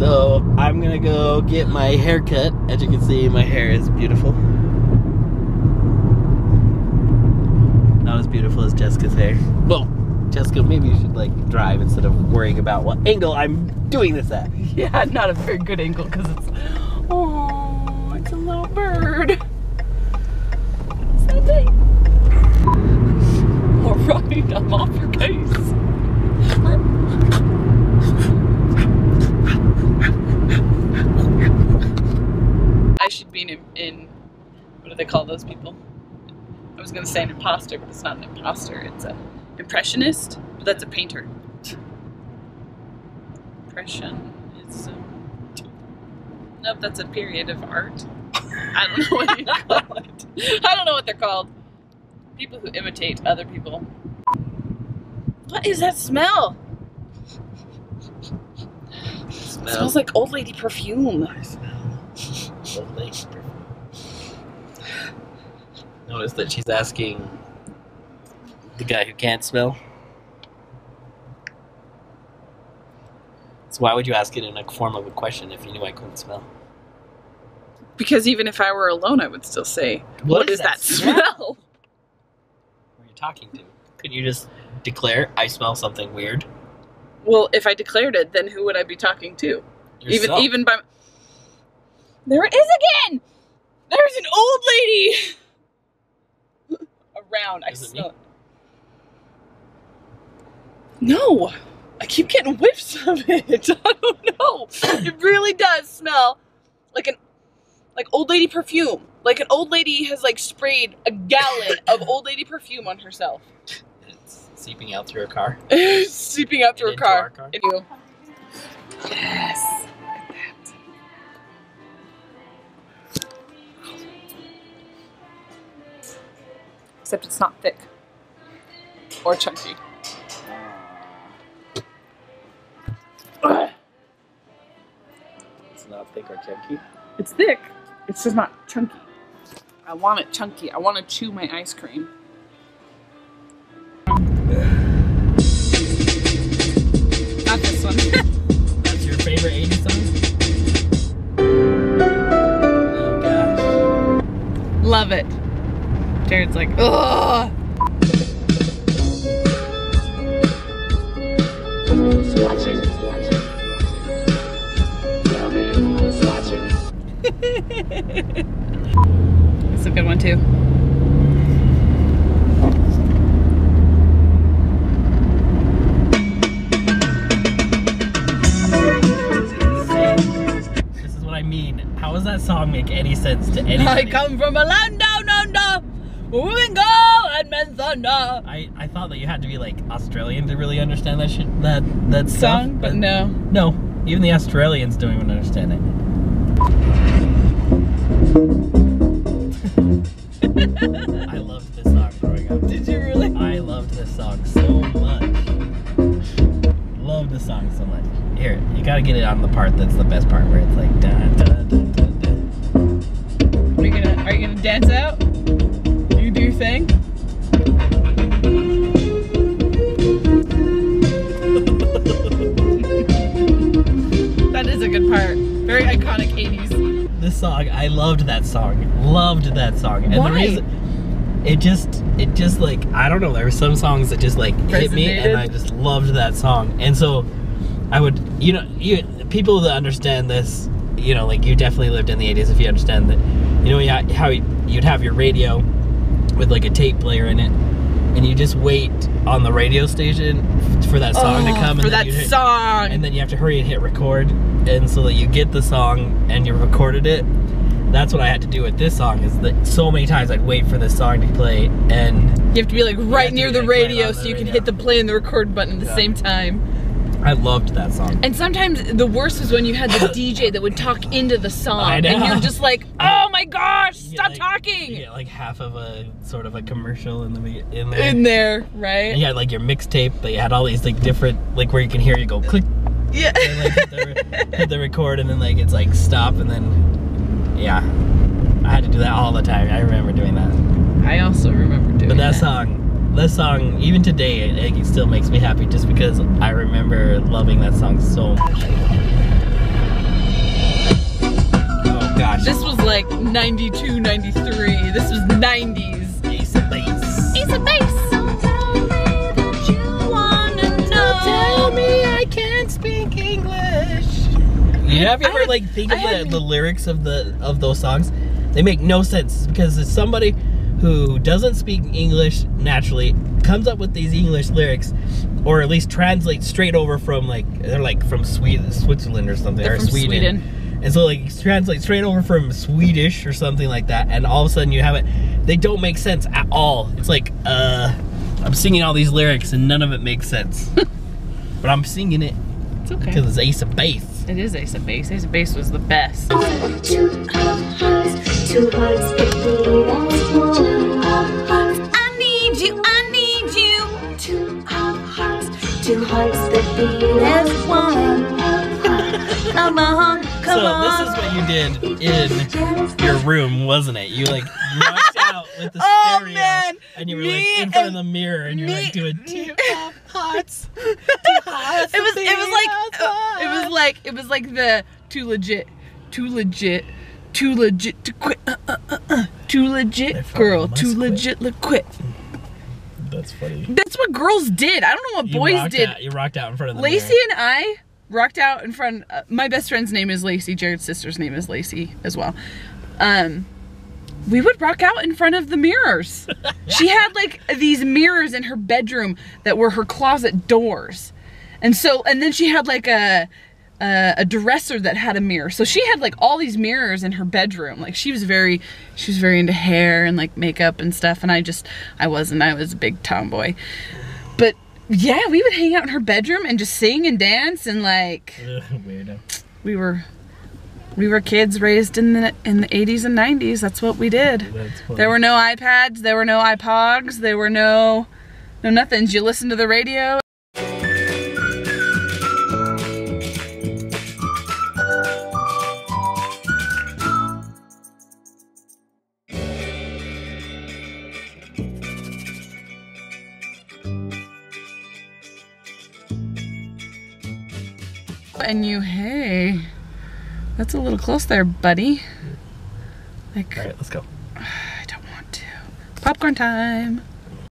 So I'm gonna go get my hair cut. As you can see, my hair is beautiful. Not as beautiful as Jessica's hair. Well, Jessica, maybe you should like drive instead of worrying about what angle I'm doing this at. Yeah, not a very good angle because it's, oh, it's a little bird. So big. All right, I'm off your case. I should be in, what do they call those people? I was gonna say an imposter, but it's not an imposter, it's an impressionist, but that's a painter. Impressionism. Nope, that's a period of art. I don't know what you call it. I don't know what they're called. People who imitate other people. What is that smell? It smells like old lady perfume. I smell old lady perfume. Notice that she's asking the guy who can't smell. So why would you ask it in a form of a question if you knew I couldn't smell? Because even if I were alone, I would still say, what is that smell? Who are you talking to? Could you just declare, I smell something weird? Well, if I declared it, then who would I be talking to? Yourself. Even by... There it is again! There's an old lady! Around, I smell it. No! I keep getting whiffs of it. I don't know. It really does smell like old lady perfume. Like an old lady has like sprayed a gallon of old lady perfume on herself. It's seeping out through her car. Seeping out through her car. Into. Yes. Look at that. Except it's not thick or chunky. It's not thick or chunky. It's thick. It's just not chunky. I want it chunky. I want to chew my ice cream. Not this one. That's your favorite 80s song? Oh gosh. Love it. Jared's like, ugh. It's a good one too. This is what I mean. How does that song make any sense to anybody? I come from a land down under, where women go and men thunder. I thought that you had to be like Australian to really understand that shit, that song, stuff, but no. No, even the Australians don't even understand it. I loved this song growing up. Did you really? I loved this song so much. Love this song so much. Here, you gotta get it on the part that's the best part, where it's like da da da da da. Are you gonna dance out? You do your thing? That is a good part. Very iconic 80s. This song, I loved that song. Loved that song. And why? the reason, it just like, I don't know, there were some songs that just like hit me, and I just loved that song. And so I would, people that understand this, like you definitely lived in the 80s if you understand that, how you'd have your radio with like a tape player in it, and you just wait on the radio station for that song to come, and then you have to hurry and hit record, and so that you get the song and you recorded it. That's what I had to do with this song, is that so many times I'd wait for this song to play, and you have to be like right near the radio so you can hit the play and the record button at the same time. I loved that song. And sometimes the worst was when you had the DJ that would talk into the song, and you're just like, oh my gosh, stop talking! You get like half of a sort of a commercial in there. In there, right? And you had like your mixtape, but you had all these like different, like where you can hear you go click. Yeah. And, like, hit the record, and then like it's like stop, and then yeah, I had to do that all the time. I remember doing that. I also remember doing that. But that song, even today, it still makes me happy just because I remember loving that song so much. gosh. This was like 92, 93. This was 90s. Ace of Base. Ace of Base. Tell me I can't speak English. Yeah, have you ever like think of the lyrics of those songs? They make no sense because it's somebody who doesn't speak English naturally comes up with these English lyrics, or at least translates straight over from they're like from Switzerland or something, They're or from Sweden. And so like translate straight over from Swedish or something like that, and all of a sudden you have it. They don't make sense at all. It's like I'm singing all these lyrics and none of it makes sense. But I'm singing it. It's okay. Because it's Ace of Base. It is Ace of Base. Ace of Base was the best. Two hearts that beat as one. I need you, I need you. Two hearts that beat as one. Come on, come on. So this is what you did in your room, wasn't it? You like rushed out with the stereo, man. and you were like in front of the mirror, and you're like doing two hearts. It was like the too legit to quit. Too legit girl, too legit to quit. That's funny. That's what girls did. I don't know what boys did. You rocked out in front of the Lacey mirror. and I rocked out in front. My best friend's name is Lacey. Jared's sister's name is Lacey as well. We would rock out in front of the mirrors. She had like these mirrors in her bedroom that were her closet doors. And then she had like a dresser that had a mirror. So she had like all these mirrors in her bedroom. Like she was very into hair and like makeup and stuff. And I was a big tomboy. But yeah, we would hang out in her bedroom and just sing and dance and like, weirdo. We were kids raised in the 80s and 90s. That's what we did. There were no iPads, there were no iPods, there were no nothings. You listen to the radio. And hey, that's a little close there, buddy. Like, all right, let's go. I don't want to. Popcorn time.